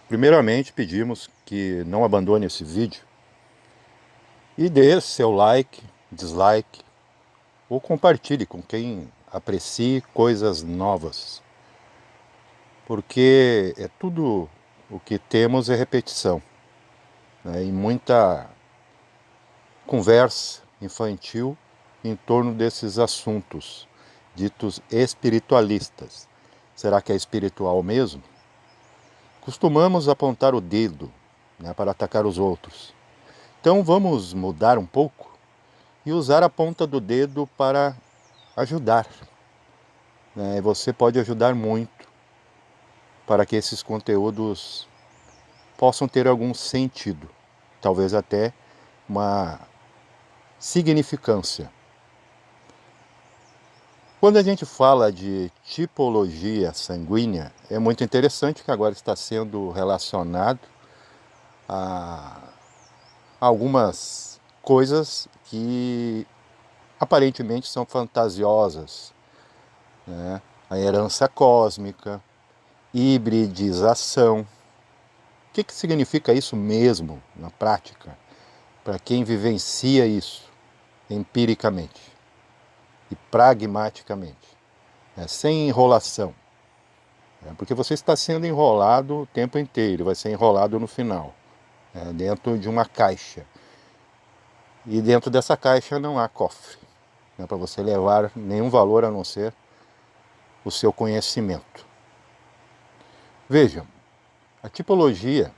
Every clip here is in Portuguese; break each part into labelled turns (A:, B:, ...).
A: Primeiramente, pedimos que não abandone esse vídeo e dê seu like, dislike ou compartilhe com quem aprecie coisas novas, porque é tudo o que temos é repetição, né? E muita conversa infantil em torno desses assuntos ditos espiritualistas. Será que é espiritual mesmo? Costumamos apontar o dedo, né, para atacar os outros. Então vamos mudar um pouco e usar a ponta do dedo para ajudar, né? Você pode ajudar muito para que esses conteúdos possam ter algum sentido, talvez até uma significância. Quando a gente fala de tipologia sanguínea, é muito interessante que agora está sendo relacionado a algumas coisas que aparentemente são fantasiosas, né? A herança cósmica, hibridização. O que significa isso mesmo na prática, para quem vivencia isso empiricamente e pragmaticamente, né? Sem enrolação, né? Porque você está sendo enrolado o tempo inteiro, vai ser enrolado no final, né? Dentro de uma caixa. E dentro dessa caixa não há cofre, né, para você levar nenhum valor a não ser o seu conhecimento. Vejam, a tipologia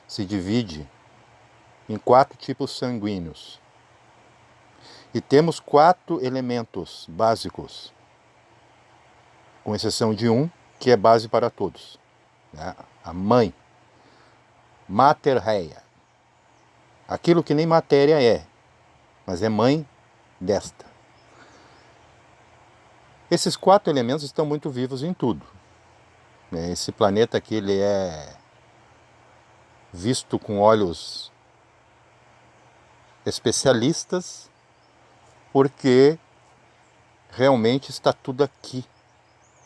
A: se divide em 4 tipos sanguíneos. E temos 4 elementos básicos, com exceção de um, que é base para todos, né? A mãe, Mater Rhea, aquilo que nem matéria é, mas é mãe desta. Esses 4 elementos estão muito vivos em tudo, né? Esse planeta aqui ele é visto com olhos especialistas, porque realmente está tudo aqui,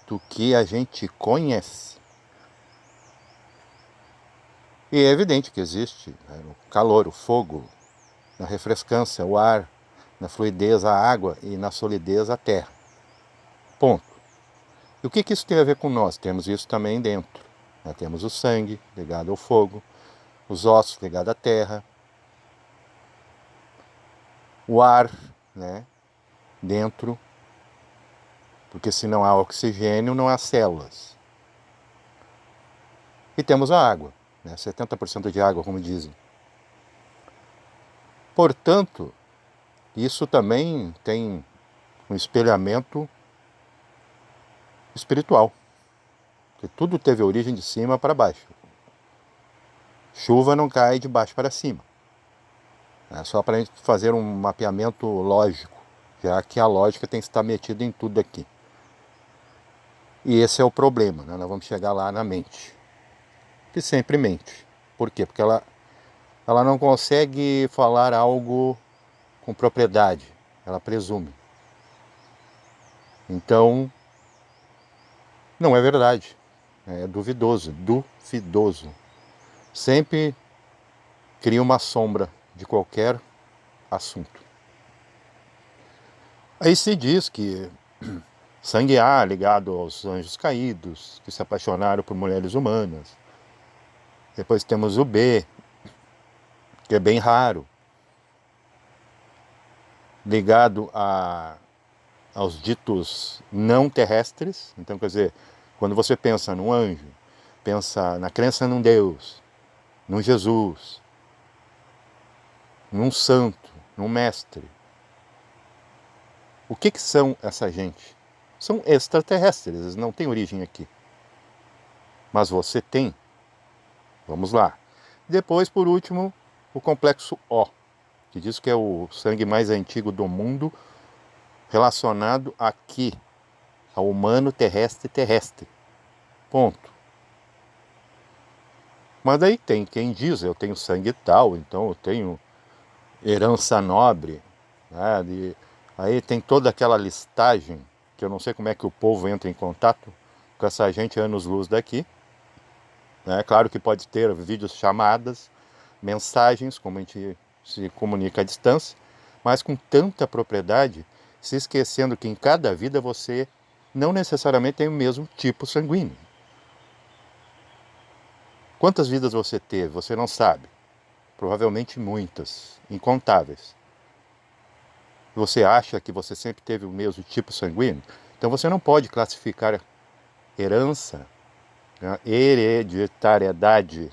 A: do que a gente conhece. E é evidente que existe, né, o calor, o fogo, na refrescância, o ar, na fluidez, a água e na solidez, a terra. Ponto. E o que isso tem a ver com nós? Temos isso também dentro, né? Temos o sangue ligado ao fogo, os ossos ligados à terra, o ar, né, dentro, porque se não há oxigênio, não há células. E temos a água, né, 70% de água, como dizem. Portanto, isso também tem um espelhamento espiritual, que tudo teve origem de cima para baixo. Chuva não cai de baixo para cima. É só para a gente fazer um mapeamento lógico, já que a lógica tem que estar metida em tudo aqui. E esse é o problema, né? Nós vamos chegar lá na mente, que sempre mente. Por quê? Porque ela não consegue falar algo com propriedade, ela presume. Então, não é verdade, é duvidoso. Sempre cria uma sombra de qualquer assunto. Aí se diz que sangue A ligado aos anjos caídos, que se apaixonaram por mulheres humanas. Depois temos o B, que é bem raro, ligado aos ditos não terrestres. Então, quer dizer, quando você pensa num anjo, pensa na crença num Deus, num Jesus, num santo, num mestre. O que são essa gente? São extraterrestres, eles não têm origem aqui. Mas você tem. Vamos lá. Depois, por último, o complexo O, que diz que é o sangue mais antigo do mundo, relacionado aqui ao humano terrestre. Ponto. Mas daí tem quem diz, eu tenho sangue tal, então eu tenho herança nobre, né? Aí tem toda aquela listagem, que eu não sei como é que o povo entra em contato com essa gente anos-luz daqui. né? Claro que pode ter vídeos chamadas, mensagens, como a gente se comunica à distância, mas com tanta propriedade, se esquecendo que em cada vida você não necessariamente tem o mesmo tipo sanguíneo. Quantas vidas você teve? Você não sabe. Provavelmente muitas, incontáveis. Você acha que você sempre teve o mesmo tipo sanguíneo? Então você não pode classificar herança, né, hereditariedade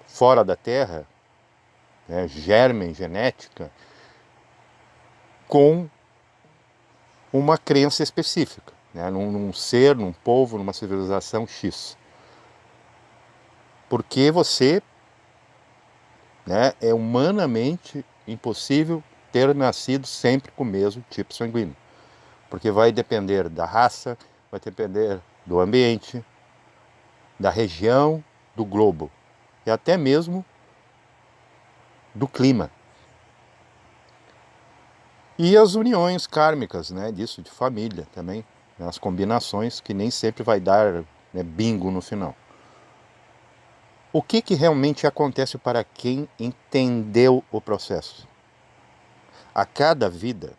A: fora da Terra, né, germe, genética, com uma crença específica, né, num ser, num povo, numa civilização X. Porque você, né, é humanamente impossível ter nascido sempre com o mesmo tipo sanguíneo. Porque vai depender da raça, vai depender do ambiente, da região, do globo e até mesmo do clima. E as uniões kármicas, né, disso, de família também, né, as combinações que nem sempre vai dar, né, bingo no final. O que realmente acontece para quem entendeu o processo? A cada vida,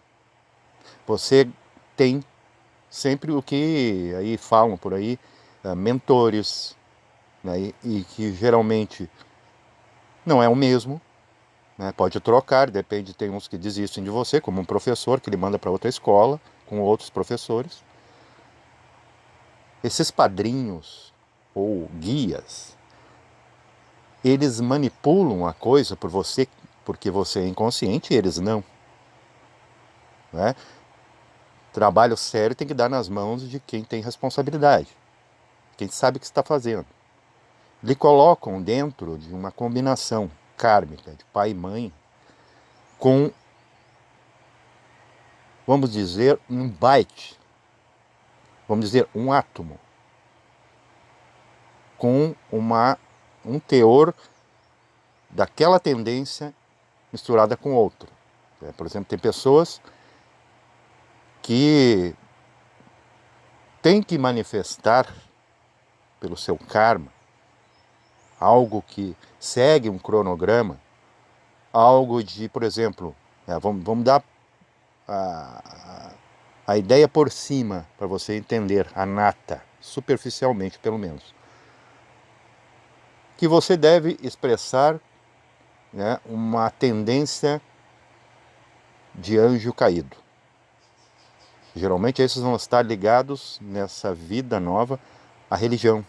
A: você tem sempre o que aí falam por aí, mentores, né, e que geralmente não é o mesmo, né, pode trocar, depende, tem uns que desistem de você, como um professor que ele manda para outra escola, com outros professores. Esses padrinhos ou guias, eles manipulam a coisa por você, porque você é inconsciente e eles não. Né? Trabalho sério tem que dar nas mãos de quem tem responsabilidade, quem sabe o que está fazendo. Lhe colocam dentro de uma combinação kármica de pai e mãe com, vamos dizer, um byte, vamos dizer, um átomo, com um teor daquela tendência misturada com outro. Por exemplo, tem pessoas que têm que manifestar pelo seu karma algo que segue um cronograma, algo de, por exemplo, vamos dar a ideia por cima para você entender, a nata, superficialmente pelo menos, que você deve expressar, né, uma tendência de anjo caído. Geralmente esses vão estar ligados nessa vida nova à religião.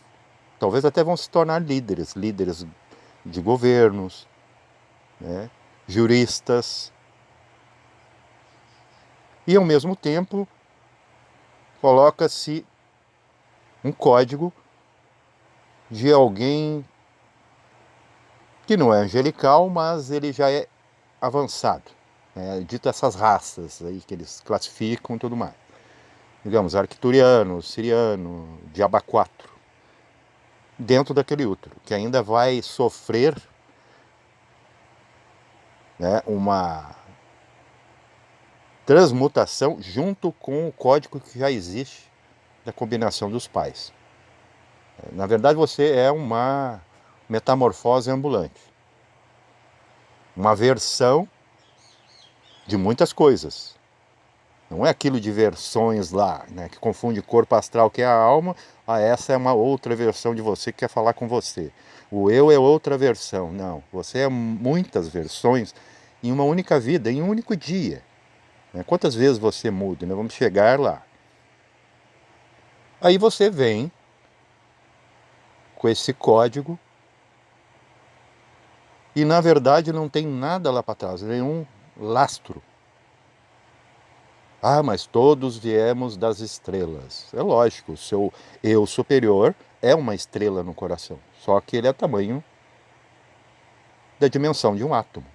A: Talvez até vão se tornar líderes de governos, né, juristas. E ao mesmo tempo coloca-se um código de alguém que não é angelical, mas ele já é avançado. Dito essas raças aí que eles classificam e tudo mais. Digamos, arcturiano, siriano, diaba 4, dentro daquele útero, que ainda vai sofrer, né, uma transmutação junto com o código que já existe da combinação dos pais. Na verdade, você é uma metamorfose ambulante. Uma versão de muitas coisas. Não é aquilo de versões lá, né, que confunde corpo astral, que é a alma, essa é uma outra versão de você que quer falar com você. O eu é outra versão. Não, você é muitas versões em uma única vida, em um único dia. Quantas vezes você muda? Vamos chegar lá. Aí você vem com esse código e na verdade não tem nada lá para trás, nenhum lastro. Mas todos viemos das estrelas. É lógico, o seu eu superior é uma estrela no coração, só que ele é tamanho da dimensão de um átomo,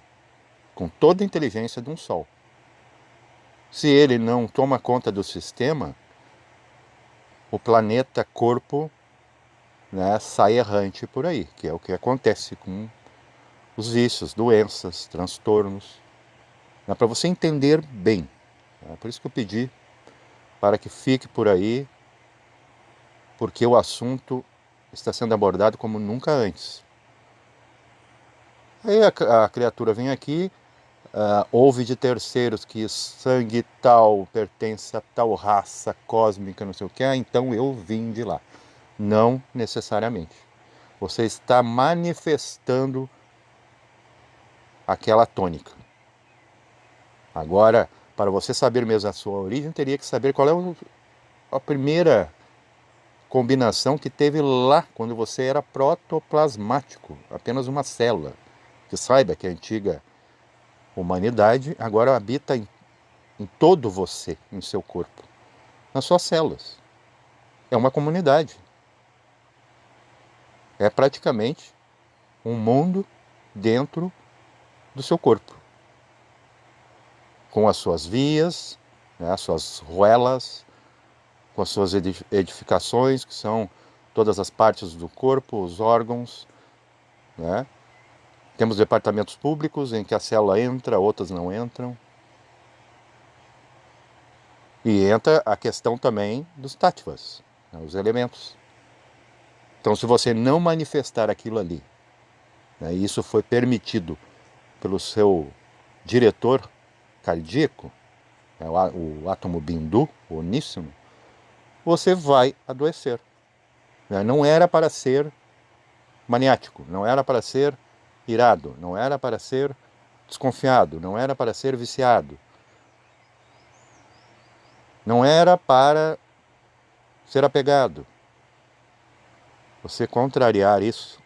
A: com toda a inteligência de um sol. Se ele não toma conta do sistema, o planeta corpo, né, sai errante por aí, que é o que acontece com os vícios, doenças, transtornos. Para você entender bem. Por isso que eu pedi para que fique por aí, porque o assunto está sendo abordado como nunca antes. Aí a criatura vem aqui, ouve de terceiros que sangue tal pertence a tal raça cósmica, não sei o que, então eu vim de lá. Não necessariamente. Você está manifestando aquela tônica. Agora, para você saber mesmo a sua origem, teria que saber qual é a primeira combinação que teve lá, quando você era protoplasmático, apenas uma célula. Que saiba que a antiga humanidade agora habita em todo você, em seu corpo, nas suas células. É uma comunidade. É praticamente um mundo dentro do seu corpo, com as suas vias, né, as suas ruelas, com as suas edificações, que são todas as partes do corpo, os órgãos, né? Temos departamentos públicos em que a célula entra, outras não entram. E entra a questão também dos tattvas, né, os elementos. Então, se você não manifestar aquilo ali, né, e isso foi permitido pelo seu diretor cardíaco, né, o átomo bindu, o uníssono, você vai adoecer. Né? Não era para ser maniático, não era para ser irado, não era para ser desconfiado, não era para ser viciado. Não era para ser apegado. Você contrariar isso,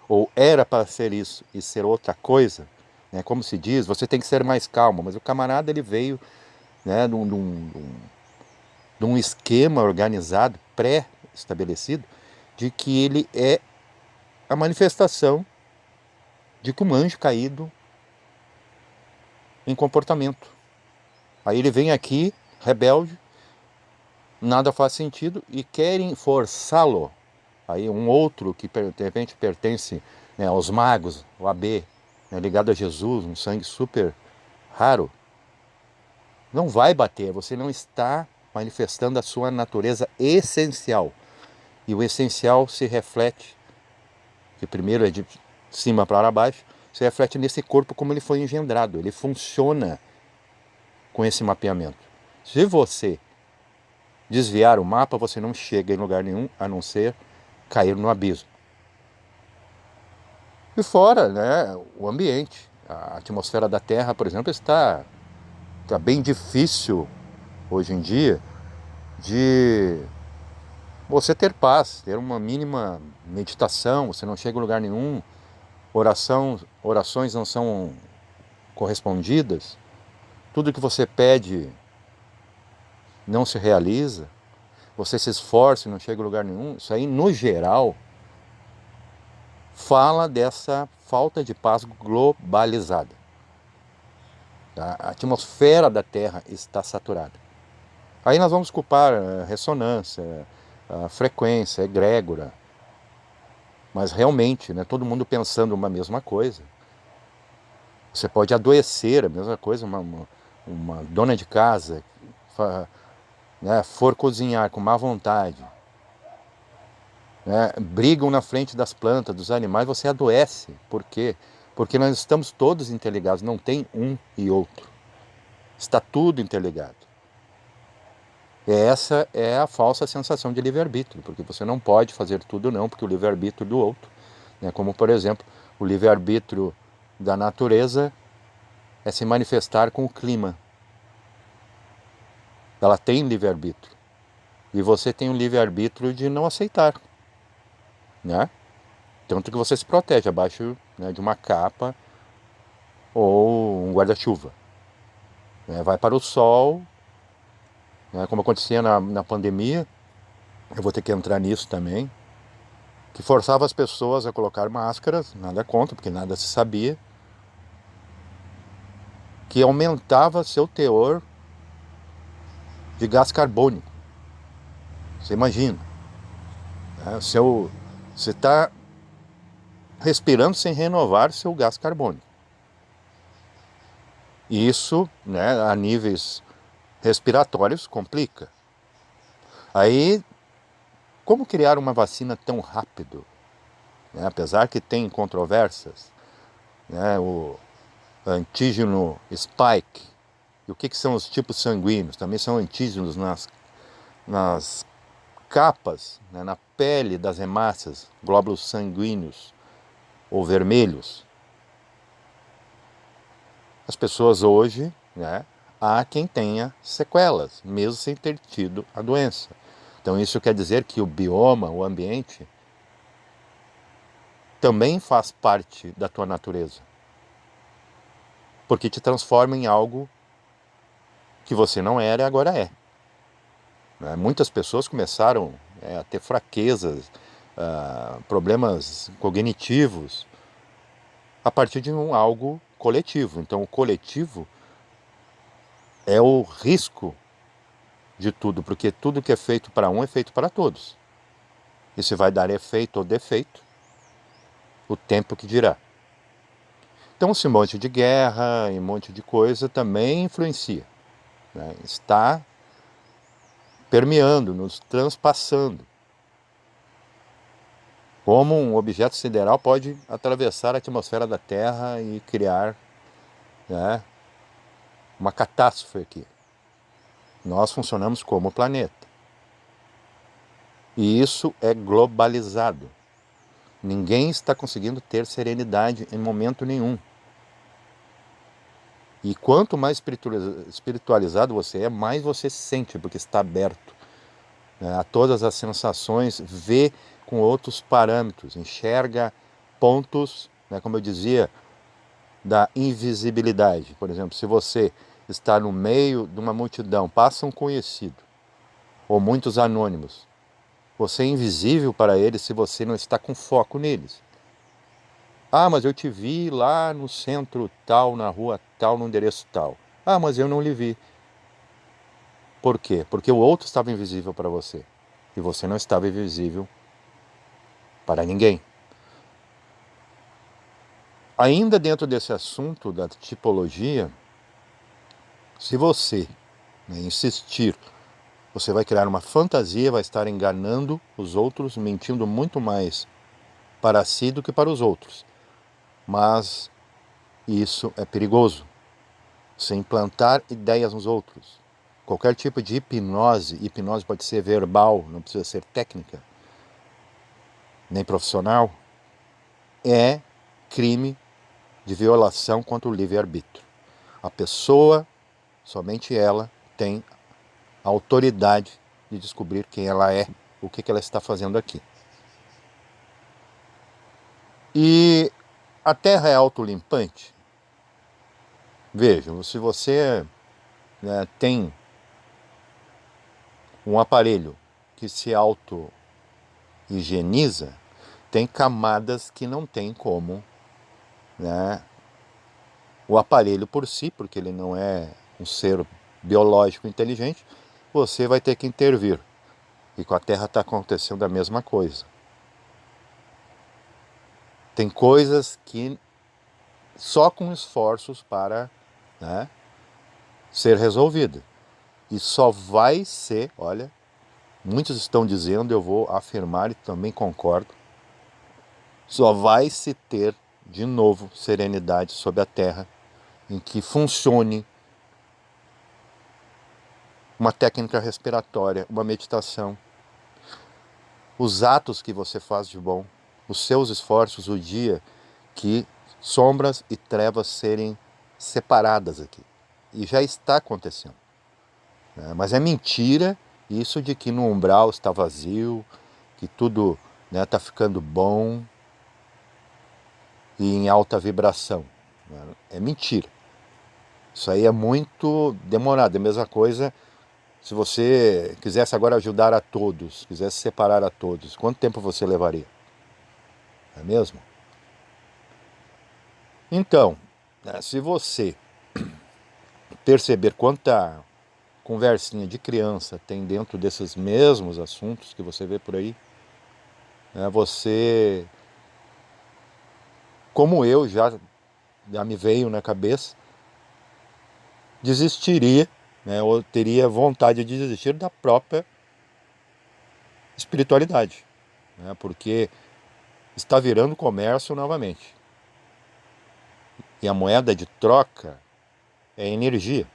A: ou era para ser isso e ser outra coisa, né? Como se diz, você tem que ser mais calmo. Mas o camarada ele veio, né, de um esquema organizado, pré-estabelecido, de que ele é a manifestação de que um anjo caído em comportamento. Aí ele vem aqui, rebelde, nada faz sentido e querem forçá-lo. Aí um outro que de repente pertence, né, aos magos, o AB, né, ligado a Jesus, um sangue super raro, não vai bater, você não está manifestando a sua natureza essencial. E o essencial se reflete, que primeiro é de cima para baixo, se reflete nesse corpo como ele foi engendrado, ele funciona com esse mapeamento. Se você desviar o mapa, você não chega em lugar nenhum, a não ser cair no abismo. E fora, né, o ambiente. A atmosfera da Terra, por exemplo, está bem difícil hoje em dia de você ter paz, ter uma mínima meditação, você não chega em lugar nenhum, orações não são correspondidas, tudo que você pede não se realiza, você se esforça e não chega em lugar nenhum. Isso aí, no geral, fala dessa falta de paz globalizada. Tá? A atmosfera da Terra está saturada. Aí nós vamos culpar a ressonância, a frequência, a egrégora. Mas realmente, né, todo mundo pensando uma mesma coisa. Você pode adoecer, a mesma coisa, uma dona de casa, né, for cozinhar com má vontade, né, brigam na frente das plantas, dos animais, você adoece. Por quê? Porque nós estamos todos interligados, não tem um e outro. Está tudo interligado. Essa é a falsa sensação de livre-arbítrio, porque você não pode fazer tudo não, porque o livre-arbítrio do outro, né, como por exemplo, o livre-arbítrio da natureza é se manifestar com o clima. Ela tem livre-arbítrio. E você tem o livre-arbítrio de não aceitar, né? Tanto que você se protege abaixo, né, de uma capa ou um guarda-chuva. Né? Vai para o sol, né, como acontecia na pandemia, eu vou ter que entrar nisso também, que forçava as pessoas a colocar máscaras, nada contra, porque nada se sabia, que aumentava seu teor de gás carbônico. Você imagina, né? Você está respirando sem renovar seu gás carbônico. E isso, né, a níveis respiratórios, complica. Aí como criar uma vacina tão rápido? Né? Apesar que tem controvérsias, né? O antígeno spike, e o que são os tipos sanguíneos? Também são antígenos nas capas, né? Na pele das hemácias, glóbulos sanguíneos ou vermelhos. As pessoas hoje, né? Há quem tenha sequelas, mesmo sem ter tido a doença. Então isso quer dizer que o bioma, o ambiente, também faz parte da tua natureza. Porque te transforma em algo que você não era e agora é. Né? Muitas pessoas começaram a ter fraquezas, problemas cognitivos, a partir de algo coletivo. Então o coletivo é o risco de tudo, porque tudo que é feito para um é feito para todos. E se vai dar efeito ou defeito, o tempo que dirá. Então esse monte de guerra e um monte de coisa também influencia. Né? Está permeando, nos transpassando. Como um objeto sideral pode atravessar a atmosfera da Terra e criar, né, uma catástrofe aqui. Nós funcionamos como planeta. E isso é globalizado. Ninguém está conseguindo ter serenidade em momento nenhum. E quanto mais espiritualizado você é, mais você sente, porque está aberto, né, a todas as sensações, vê com outros parâmetros, enxerga pontos, né, como eu dizia, da invisibilidade. Por exemplo, se você está no meio de uma multidão, passa um conhecido, ou muitos anônimos, você é invisível para eles se você não está com foco neles. Ah, mas eu te vi lá no centro tal, na rua tal, no endereço tal. Ah, mas eu não lhe vi. Por quê? Porque o outro estava invisível para você. E você não estava invisível para ninguém. Ainda dentro desse assunto da tipologia, se você, né, insistir, você vai criar uma fantasia, vai estar enganando os outros, mentindo muito mais para si do que para os outros. Mas isso é perigoso. Você implantar ideias nos outros. Qualquer tipo de hipnose pode ser verbal, não precisa ser técnica, nem profissional, é crime de violação contra o livre-arbítrio. A pessoa, somente ela, tem a autoridade de descobrir quem ela é, o que ela está fazendo aqui. E a Terra é autolimpante? Vejam, se você, né, tem um aparelho que se auto-higieniza, tem camadas que não tem como, né, o aparelho por si, porque ele não é um ser biológico inteligente, você vai ter que intervir. E com a Terra está acontecendo a mesma coisa. Tem coisas que só com esforços para, né, ser resolvida. E só vai ser, olha, muitos estão dizendo, eu vou afirmar e também concordo, só vai se ter de novo serenidade sobre a Terra, em que funcione uma técnica respiratória, uma meditação, os atos que você faz de bom, os seus esforços, o dia que sombras e trevas serem separadas aqui. E já está acontecendo. Mas é mentira isso de que no umbral está vazio, que tudo está, né, ficando bom e em alta vibração. É mentira. Isso aí é muito demorado. É a mesma coisa se você quisesse agora ajudar a todos, quisesse separar a todos. Quanto tempo você levaria? Não é mesmo? Então, né, se você perceber quanta conversinha de criança tem dentro desses mesmos assuntos que você vê por aí, né, você, como eu, já me veio na cabeça, desistiria, né, ou teria vontade de desistir da própria espiritualidade, né? Porque está virando comércio novamente. E a moeda de troca é energia.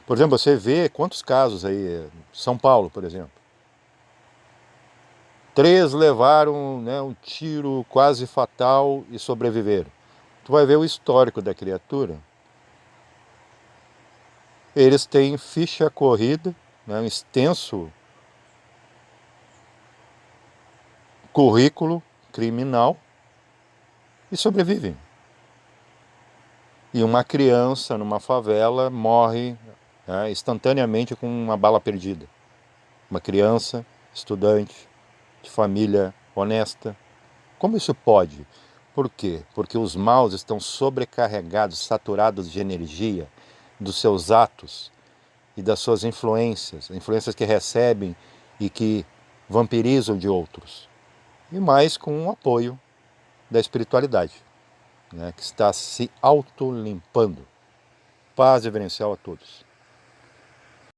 A: Por exemplo, você vê quantos casos aí, São Paulo, por exemplo. 3 levaram, né, um tiro quase fatal e sobreviveram. Tu vai ver o histórico da criatura. Eles têm ficha corrida, né, um extenso currículo criminal e sobrevivem. E uma criança numa favela morre, né, instantaneamente com uma bala perdida. Uma criança, estudante, de família honesta. Como isso pode? Por quê? Porque os maus estão sobrecarregados, saturados de energia dos seus atos e das suas influências, influências que recebem e que vampirizam de outros. E mais com o apoio da espiritualidade, né, que está se autolimpando. Paz reverencial a todos.